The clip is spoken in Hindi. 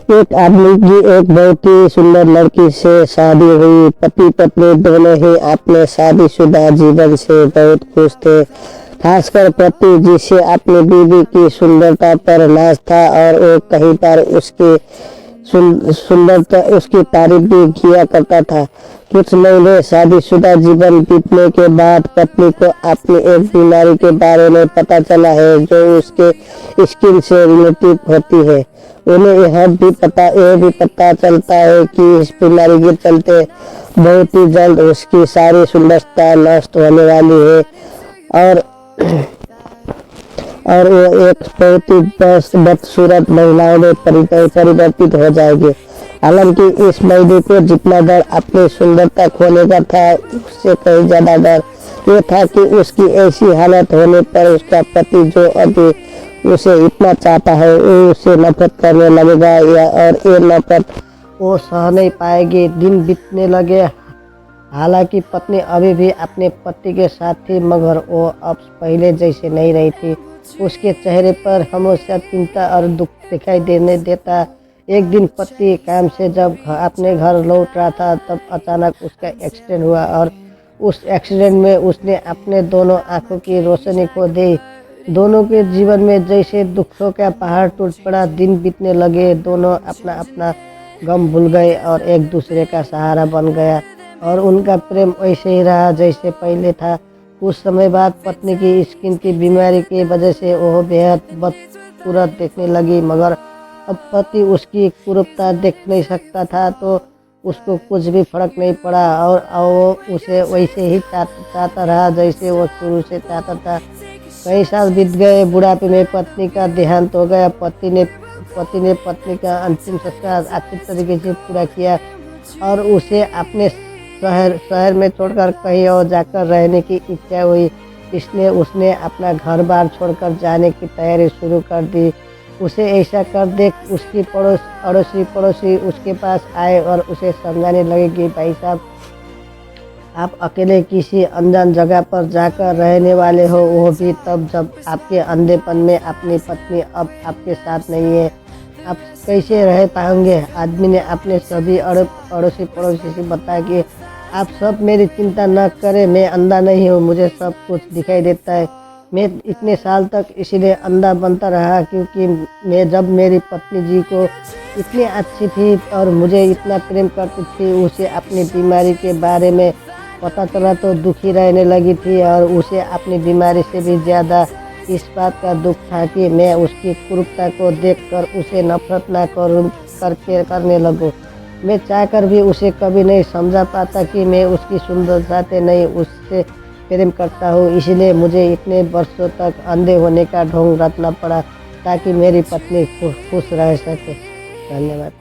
एक आदमी की एक बहुत ही सुंदर लड़की से शादी हुई। पति पत्नी दोनों ही अपने शादीशुदा जीवन से बहुत खुश थे। खासकर पति, जिसे अपनी बीवी की सुंदरता पर नाज था और वो कई बार उसकी सुंदरता उसकी तारीफ भी किया करता था। कुछ महीने शादीशुदा जीवन बीतने के बाद पत्नी को अपनी एक बीमारी के बारे में पता चला है जो उसके स्किन से रिलेटेड होती है। उन्हें यह भी पता चलता है कि इस बीमारी के चलते बहुत ही जल्द उसकी सारी सुंदरता नष्ट होने वाली है और वो एक बहुत ही बदसूरत महिलाओं में परिवर्तित हो जाएगी। हालांकि इस महिला को जितना डर अपनी सुंदरता खोने का था, उससे कहीं ज्यादा डर ये था कि उसकी ऐसी हालत होने पर उसका पति, जो अभी उसे इतना चाहता है, वो उसे नफरत करने लगेगा और ये नफरत वो सह नहीं पाएगी। दिन बीतने लगे। हालांकि पत्नी अभी भी अपने पति के साथ थी, मगर वो अब पहले जैसे नहीं रही थी। उसके चेहरे पर हमेशा चिंता और दुख दिखाई देने देता। एक दिन पति काम से जब अपने घर लौट रहा था, तब अचानक उसका एक्सीडेंट हुआ और उस एक्सीडेंट में उसने अपने दोनों आंखों की रोशनी खो दी। दोनों के जीवन में जैसे दुखों का पहाड़ टूट पड़ा। दिन बीतने लगे। दोनों अपना अपना गम भूल गए और एक दूसरे का सहारा बन गया और उनका प्रेम वैसे ही रहा जैसे पहले था। कुछ समय बाद पत्नी की स्किन की बीमारी की वजह से वो बेहद बदसूरत देखने लगी, मगर अब पति उसकी कुरूपता देख नहीं सकता था, तो उसको कुछ भी फर्क नहीं पड़ा और वो उसे वैसे ही चाहता रहा जैसे वो शुरू से चाहता था। कई साल बीत गए। बुढ़ापे में पत्नी का देहांत हो गया। पति ने पत्नी का अंतिम संस्कार अच्छी तरीके से पूरा किया और उसे अपने शहर में छोड़कर कहीं और जाकर रहने की इच्छा हुई। इसलिए उसने अपना घर बार छोड़कर जाने की तैयारी शुरू कर दी। उसे ऐसा कर देख उसकी अड़ोसी पड़ोसी उसके पास आए और उसे समझाने लगे कि भाई साहब, आप अकेले किसी अनजान जगह पर जाकर रहने वाले हो, वो भी तब जब आपके अंधेपन में अपनी पत्नी अब आपके साथ नहीं है। आप कैसे रह पाएंगे? आदमी ने अपने सभी अड़ोसी पड़ोसी से बताया कि आप सब मेरी चिंता न करें, मैं अंधा नहीं हूँ, मुझे सब कुछ दिखाई देता है। मैं इतने साल तक इसीलिए अंधा बनता रहा क्योंकि मैं जब मेरी पत्नी जी को इतनी अच्छी थी और मुझे इतना प्रेम करती थी, उसे अपनी बीमारी के बारे में पता चला तो दुखी रहने लगी थी और उसे अपनी बीमारी से भी ज़्यादा इस बात का दुख था कि मैं उसकी कुरूपता को देखकर उसे नफरत ना करने लगूं। मैं चाहकर भी उसे कभी नहीं समझा पाता कि मैं उसकी सुंदरता से नहीं उससे प्रेम करता हूँ। इसलिए मुझे इतने वर्षों तक अंधे होने का ढोंग रखना पड़ा ताकि मेरी पत्नी खुश रह सके। धन्यवाद।